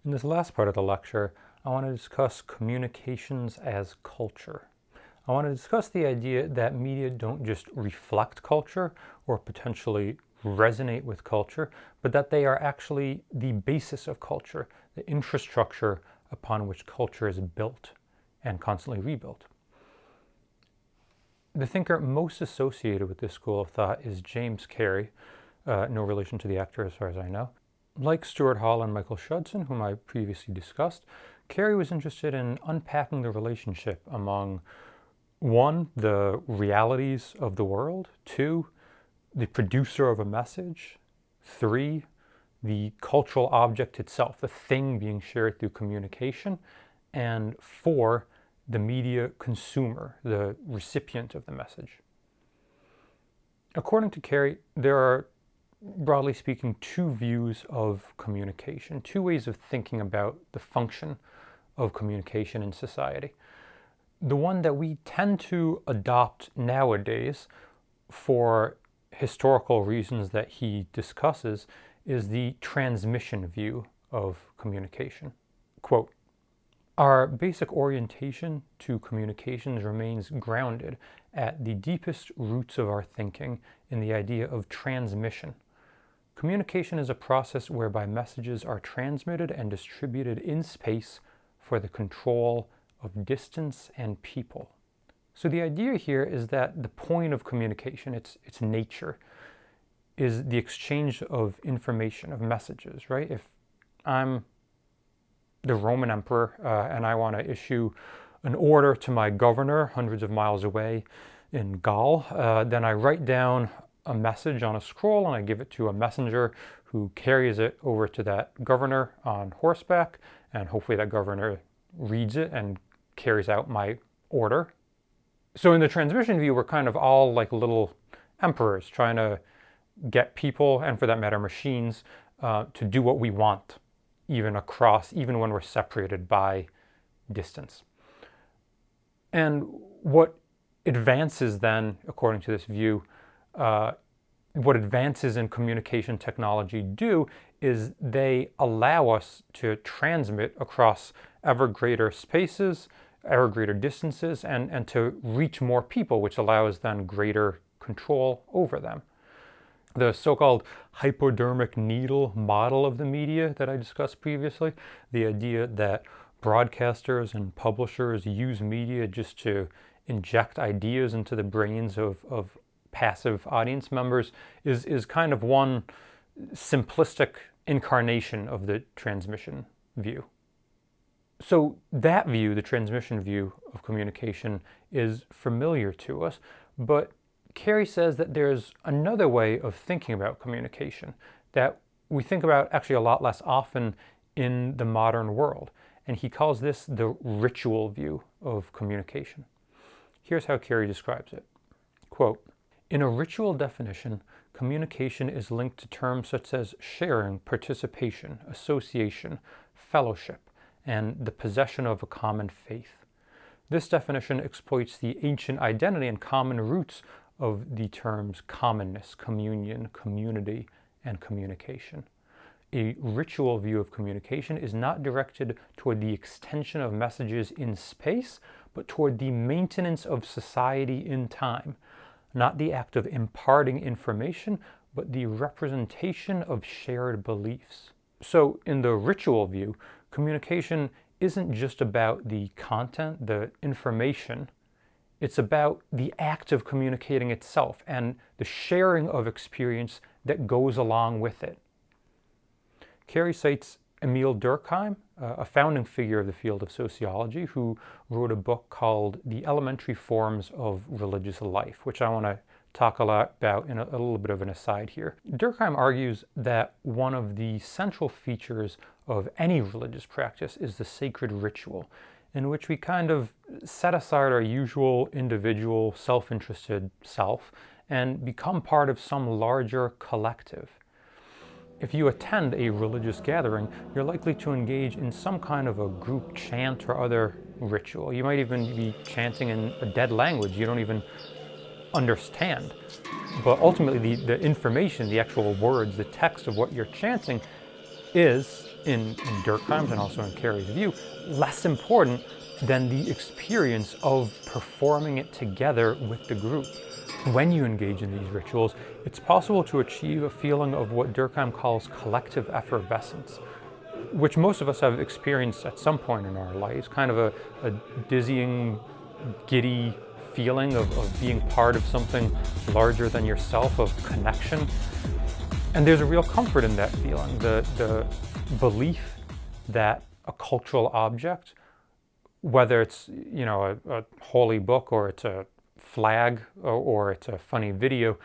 In this last part of the lecture, I want to discuss communications as culture. I want to discuss the idea that media don't just reflect culture or potentially resonate with culture, but that they are actually the basis of culture, the infrastructure upon which culture is built and constantly rebuilt. The thinker most associated with this school of thought is James Carey, no relation to the actor as far as I know. Like Stuart Hall and Michael Schudson, whom I previously discussed, Carey was interested in unpacking the relationship among 1, the realities of the world, 2, the producer of a message, 3, the cultural object itself, the thing being shared through communication, and 4, the media consumer, the recipient of the message. According to Carey, there are, broadly speaking, 2 views of communication, 2 ways of thinking about the function of communication in society. The one that we tend to adopt nowadays for historical reasons that he discusses is the transmission view of communication. Quote, "Our basic orientation to communications remains grounded at the deepest roots of our thinking in the idea of transmission. Communication is a process whereby messages are transmitted and distributed in space for the control of distance and people." So the idea here is that the point of communication, its nature, is the exchange of information, of messages, right? If I'm the Roman emperor and I want to issue an order to my governor hundreds of miles away in Gaul, then I write down a message on a scroll and I give it to a messenger who carries it over to that governor on horseback, and hopefully that governor reads it and carries out my order. So in the transmission view, we're kind of all like little emperors trying to get people, and for that matter machines, to do what we want, even when we're separated by distance. And what advances then, according to this view, what advances in communication technology do is they allow us to transmit across ever greater spaces, ever greater distances, and to reach more people, which allows then greater control over them. The so-called hypodermic needle model of the media that I discussed previously, the idea that broadcasters and publishers use media just to inject ideas into the brains of passive audience members, is kind of one simplistic incarnation of the transmission view. So that view, the transmission view of communication, is familiar to us, but Carey says that there's another way of thinking about communication that we think about actually a lot less often in the modern world, and he calls this the ritual view of communication. Here's how Carey describes it. Quote, "In a ritual definition, communication is linked to terms such as sharing, participation, association, fellowship, and the possession of a common faith. This definition exploits the ancient identity and common roots of the terms commonness, communion, community, and communication. A ritual view of communication is not directed toward the extension of messages in space, but toward the maintenance of society in time, not the act of imparting information, but the representation of shared beliefs." So in the ritual view, communication isn't just about the content, the information. It's about the act of communicating itself and the sharing of experience that goes along with it. Carey cites Emil Durkheim, a founding figure of the field of sociology, who wrote a book called The Elementary Forms of Religious Life, which I want to talk a lot about in a little bit of an aside here. Durkheim argues that one of the central features of any religious practice is the sacred ritual, in which we kind of set aside our usual individual, self-interested self and become part of some larger collective. If you attend a religious gathering, you're likely to engage in some kind of a group chant or other ritual. You might even be chanting in a dead language you don't even understand. But ultimately, the information, the actual words, the text of what you're chanting is in Durkheim's and also in Carey's view, less important than the experience of performing it together with the group. When you engage in these rituals, it's possible to achieve a feeling of what Durkheim calls collective effervescence, which most of us have experienced at some point in our lives, kind of a dizzying, giddy feeling of being part of something larger than yourself, of connection. And there's a real comfort in that feeling, the belief that a cultural object, whether it's a holy book or it's a flag or it's a funny video,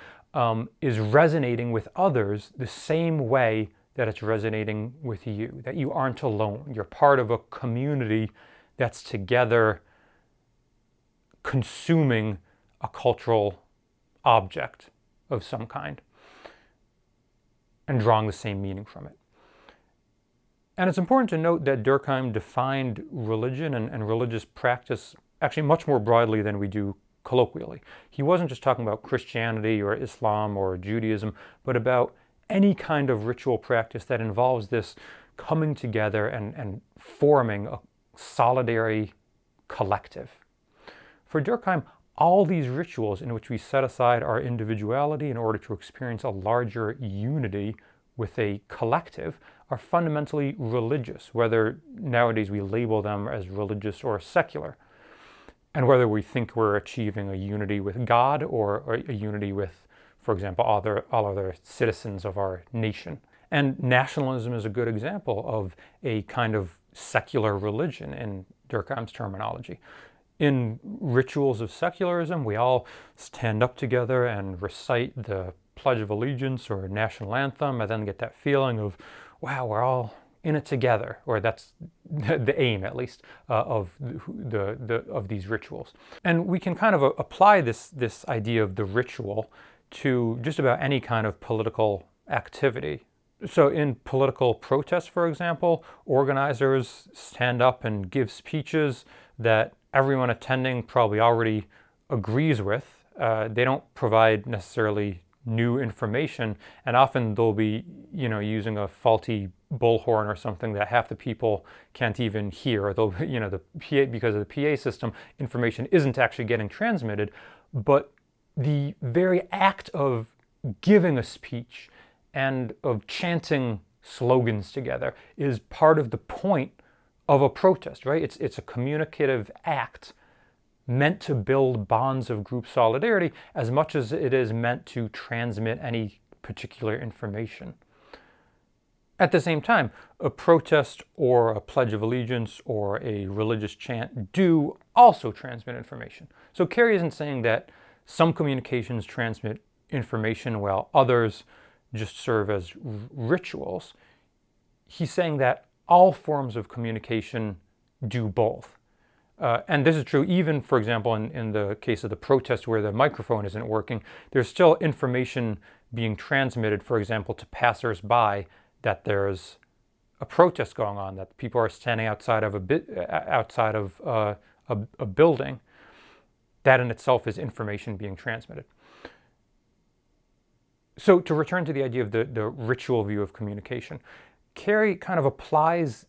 is resonating with others the same way that it's resonating with you, that you aren't alone. You're part of a community that's together consuming a cultural object of some kind and drawing the same meaning from it. And it's important to note that Durkheim defined religion and religious practice actually much more broadly than we do colloquially. He wasn't just talking about Christianity or Islam or Judaism, but about any kind of ritual practice that involves this coming together and forming a solidary collective. For Durkheim, all these rituals in which we set aside our individuality in order to experience a larger unity with a collective are fundamentally religious, whether nowadays we label them as religious or secular, and whether we think we're achieving a unity with God or a unity with, for example, all other citizens of our nation. And nationalism is a good example of a kind of secular religion in Durkheim's terminology. In rituals of secularism, we all stand up together and recite the Pledge of Allegiance or national anthem, and then get that feeling of, wow, we're all in it together, or that's the aim, at least, of these rituals. And we can kind of apply this idea of the ritual to just about any kind of political activity. So in political protests, for example, organizers stand up and give speeches that everyone attending probably already agrees with. They don't provide necessarily new information, and often they'll be, using a faulty bullhorn or something that half the people can't even hear. They'll, the PA, because of the PA system, information isn't actually getting transmitted. But the very act of giving a speech and of chanting slogans together is part of the point of a protest, right? It's a communicative act meant to build bonds of group solidarity as much as it is meant to transmit any particular information. At the same time, a protest or a Pledge of Allegiance or a religious chant do also transmit information. So Carey isn't saying that some communications transmit information while others just serve as rituals. He's saying that all forms of communication do both. And this is true even, for example, in the case of the protest where the microphone isn't working, there's still information being transmitted, for example, to passers-by that there's a protest going on, that people are standing outside of a building. That in itself is information being transmitted. So to return to the idea of the ritual view of communication, Carey kind of applies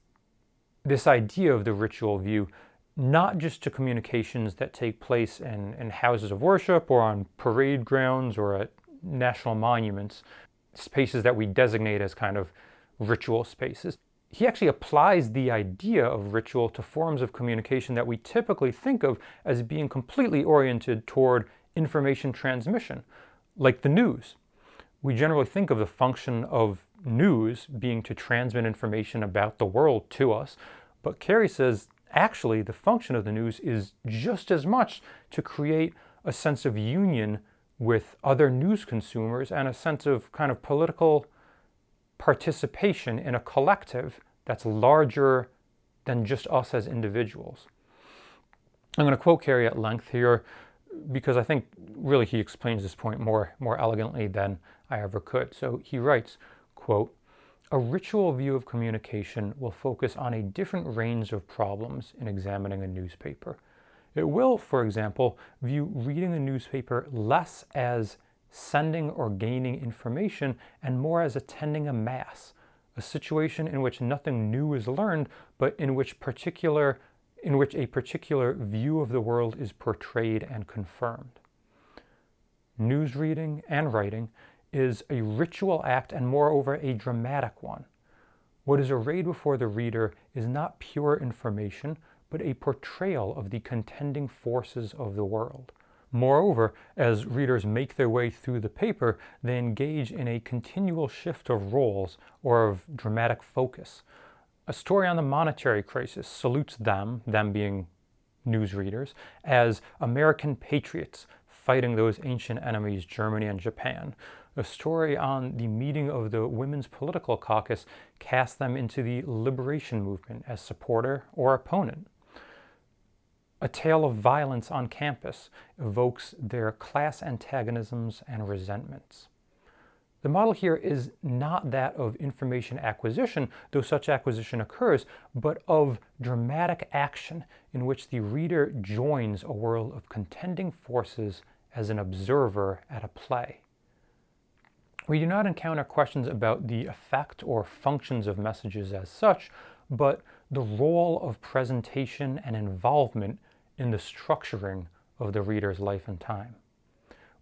this idea of the ritual view not just to communications that take place in houses of worship or on parade grounds or at national monuments, spaces that we designate as kind of ritual spaces. He actually applies the idea of ritual to forms of communication that we typically think of as being completely oriented toward information transmission, like the news. We generally think of the function of news being to transmit information about the world to us, but Carey says actually the function of the news is just as much to create a sense of union with other news consumers and a sense of kind of political participation in a collective that's larger than just us as individuals. I'm going to quote Carey at length here because I think really he explains this point more elegantly than I ever could. So he writes, quote, "A ritual view of communication will focus on a different range of problems in examining a newspaper. It will, for example, view reading a newspaper less as sending or gaining information and more as attending a mass, a situation in which nothing new is learned, but in which a particular view of the world is portrayed and confirmed. News reading and writing is a ritual act and moreover a dramatic one. What is arrayed before the reader is not pure information, but a portrayal of the contending forces of the world. Moreover, as readers make their way through the paper, they engage in a continual shift of roles or of dramatic focus. A story on the monetary crisis salutes them being newsreaders, as American patriots fighting those ancient enemies, Germany and Japan. A story on the meeting of the Women's Political Caucus casts them into the liberation movement as supporter or opponent. A tale of violence on campus evokes their class antagonisms and resentments. The model here is not that of information acquisition, though such acquisition occurs, but of dramatic action in which the reader joins a world of contending forces as an observer at a play. We do not encounter questions about the effect or functions of messages as such, but the role of presentation and involvement in the structuring of the reader's life and time.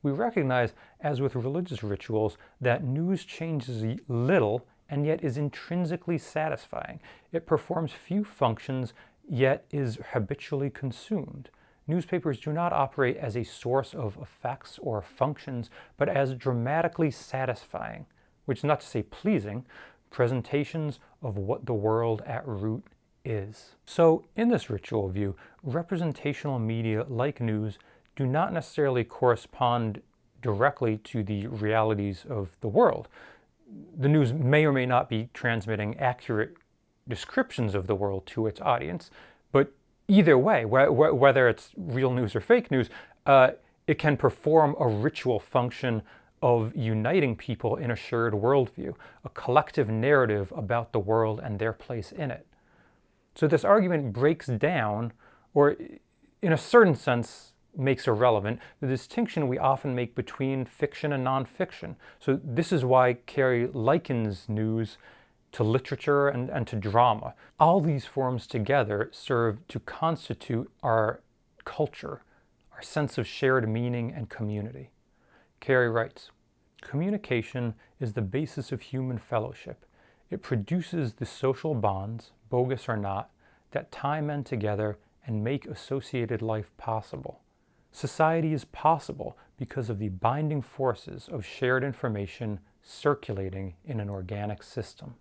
We recognize, as with religious rituals, that news changes little and yet is intrinsically satisfying. It performs few functions, yet is habitually consumed. Newspapers do not operate as a source of effects or functions, but as dramatically satisfying, which is not to say pleasing, presentations of what the world at root is. So, in this ritual view, representational media like news do not necessarily correspond directly to the realities of the world. The news may or may not be transmitting accurate descriptions of the world to its audience, but either way, whether it's real news or fake news, it can perform a ritual function of uniting people in a shared worldview, a collective narrative about the world and their place in it. So this argument breaks down, or in a certain sense makes irrelevant, the distinction we often make between fiction and nonfiction. So this is why Carey likens news to literature and to drama. All these forms together serve to constitute our culture, our sense of shared meaning and community. Carey writes, "Communication is the basis of human fellowship. It produces the social bonds, bogus or not, that tie men together and make associated life possible. Society is possible because of the binding forces of shared information circulating in an organic system."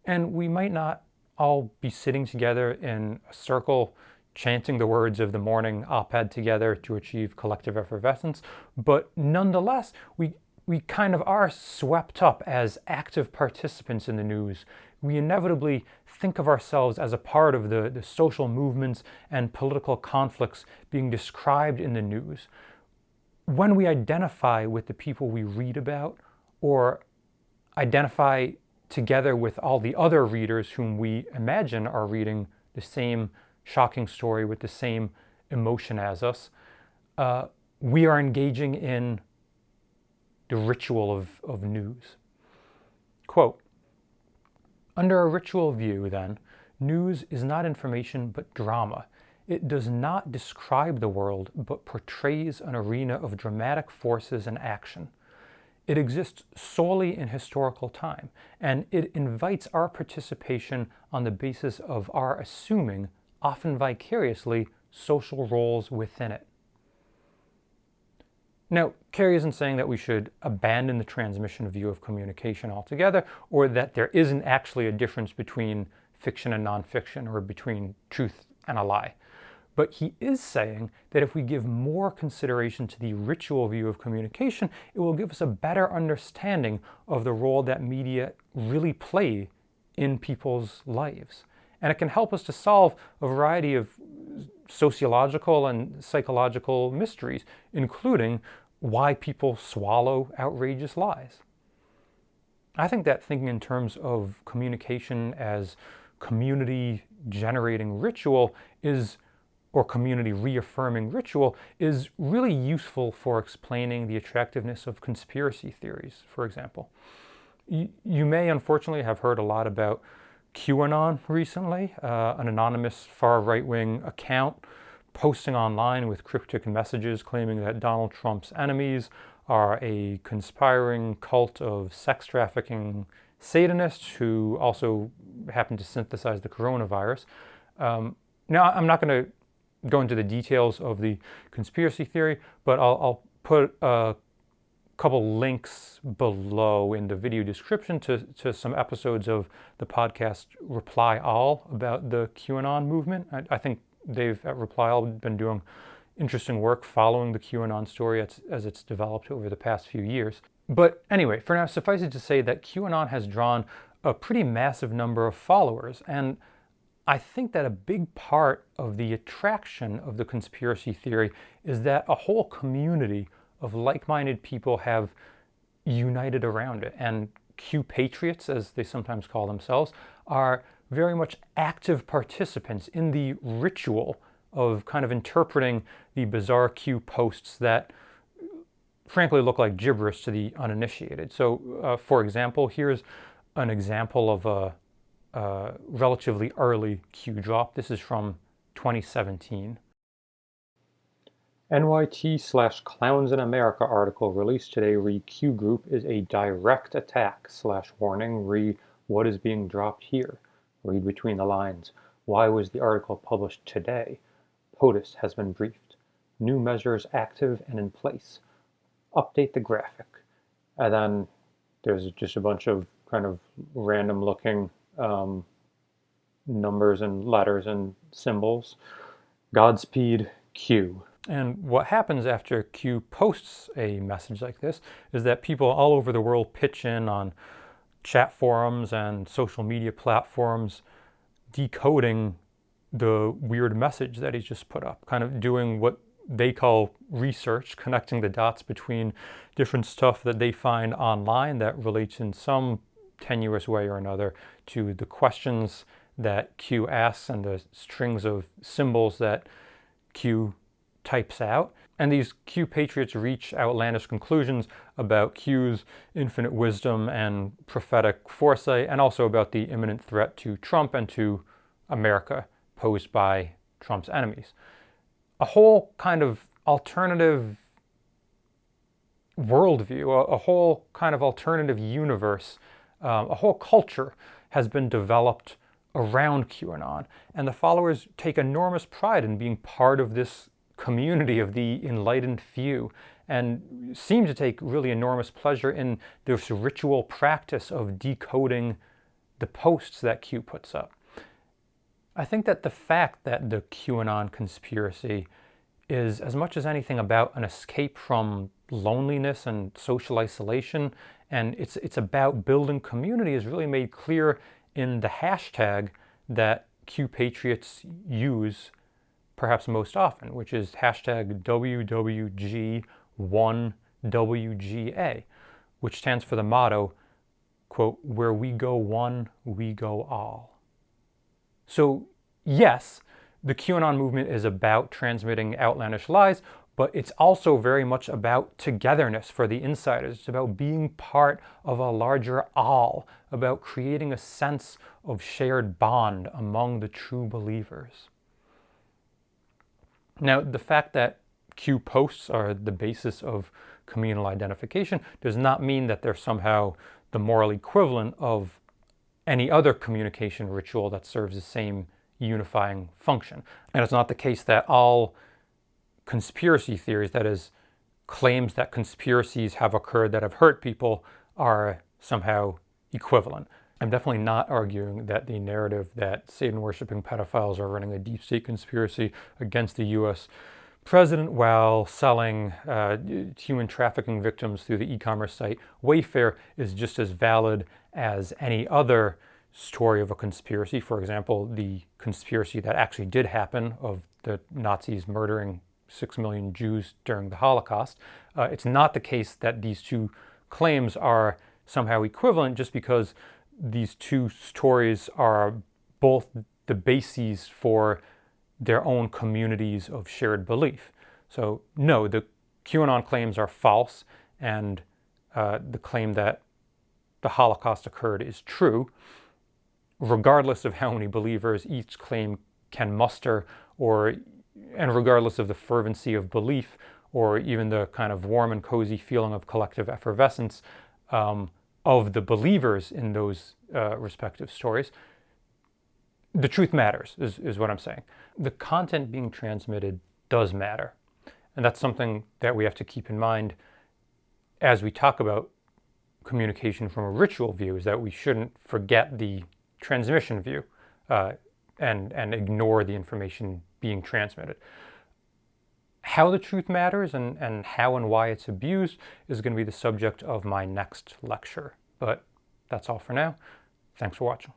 And we might not all be sitting together in a circle chanting the words of the morning op-ed together to achieve collective effervescence, but nonetheless, we kind of are swept up as active participants in the news. We inevitably think of ourselves as a part of the social movements and political conflicts being described in the news. When we identify with the people we read about, or identify together with all the other readers whom we imagine are reading the same shocking story with the same emotion as us, we are engaging in the ritual of news. Quote, "Under a ritual view, then, news is not information but drama. It does not describe the world, but portrays an arena of dramatic forces and action. It exists solely in historical time, and it invites our participation on the basis of our assuming, often vicariously, social roles within it." Now, Carey isn't saying that we should abandon the transmission view of communication altogether, or that there isn't actually a difference between fiction and nonfiction, or between truth and a lie. But he is saying that if we give more consideration to the ritual view of communication, it will give us a better understanding of the role that media really play in people's lives. And it can help us to solve a variety of sociological and psychological mysteries, including why people swallow outrageous lies. I think that thinking in terms of communication as community-generating ritual or community reaffirming ritual is really useful for explaining the attractiveness of conspiracy theories, for example. You may unfortunately have heard a lot about QAnon recently, an anonymous far right-wing account posting online with cryptic messages claiming that Donald Trump's enemies are a conspiring cult of sex trafficking Satanists who also happen to synthesize the coronavirus. Now, I'm not going to go into the details of the conspiracy theory, but I'll put a couple links below in the video description to some episodes of the podcast Reply All about the QAnon movement. I think they've at Reply All been doing interesting work following the QAnon story as it's developed over the past few years. But anyway, for now, suffice it to say that QAnon has drawn a pretty massive number of followers, and I think that a big part of the attraction of the conspiracy theory is that a whole community of like-minded people have united around it. And Q patriots, as they sometimes call themselves, are very much active participants in the ritual of kind of interpreting the bizarre Q posts that frankly look like gibberish to the uninitiated. So, for example, here's an example of a relatively early Q drop. This is from 2017. NYT/Clowns in America article released today re Q group is a direct attack /warning re what is being dropped here. Read between the lines. Why was the article published today? POTUS has been briefed. New measures active and in place. Update the graphic. And then there's just a bunch of kind of random looking numbers and letters and symbols. Godspeed, Q. And what happens after Q posts a message like this is that people all over the world pitch in on chat forums and social media platforms decoding the weird message that he's just put up, kind of doing what they call research, connecting the dots between different stuff that they find online that relates in some tenuous way or another to the questions that Q asks and the strings of symbols that Q types out. And these Q patriots reach outlandish conclusions about Q's infinite wisdom and prophetic foresight, and also about the imminent threat to Trump and to America posed by Trump's enemies. A whole kind of alternative worldview, a whole kind of alternative universe, a whole culture has been developed around QAnon, and the followers take enormous pride in being part of this community of the enlightened few, and seem to take really enormous pleasure in this ritual practice of decoding the posts that Q puts up. I think that the fact that the QAnon conspiracy is as much as anything about an escape from loneliness and social isolation, and it's about building community, is really made clear in the hashtag that Q patriots use perhaps most often, which is hashtag WWG1WGA, which stands for the motto, quote, where we go one, we go all. So yes, the QAnon movement is about transmitting outlandish lies, but it's also very much about togetherness for the insiders. It's about being part of a larger all, about creating a sense of shared bond among the true believers. Now, the fact that Q posts are the basis of communal identification does not mean that they're somehow the moral equivalent of any other communication ritual that serves the same unifying function. And it's not the case that all conspiracy theories, that is, claims that conspiracies have occurred that have hurt people, are somehow equivalent. I'm definitely not arguing that the narrative that Satan-worshipping pedophiles are running a deep state conspiracy against the U.S. president while selling human trafficking victims through the e-commerce site Wayfair is just as valid as any other story of a conspiracy. For example, the conspiracy that actually did happen of the Nazis murdering 6 million Jews during the Holocaust. It's not the case that these two claims are somehow equivalent just because these two stories are both the bases for their own communities of shared belief. So no, the QAnon claims are false, and the claim that the Holocaust occurred is true, regardless of how many believers each claim can muster, and regardless of the fervency of belief, or even the kind of warm and cozy feeling of collective effervescence of the believers in those respective stories, the truth matters, is what I'm saying. The content being transmitted does matter. And that's something that we have to keep in mind as we talk about communication from a ritual view, is that we shouldn't forget the transmission view and ignore the information being transmitted. How the truth matters and how and why it's abused is going to be the subject of my next lecture. But that's all for now. Thanks for watching.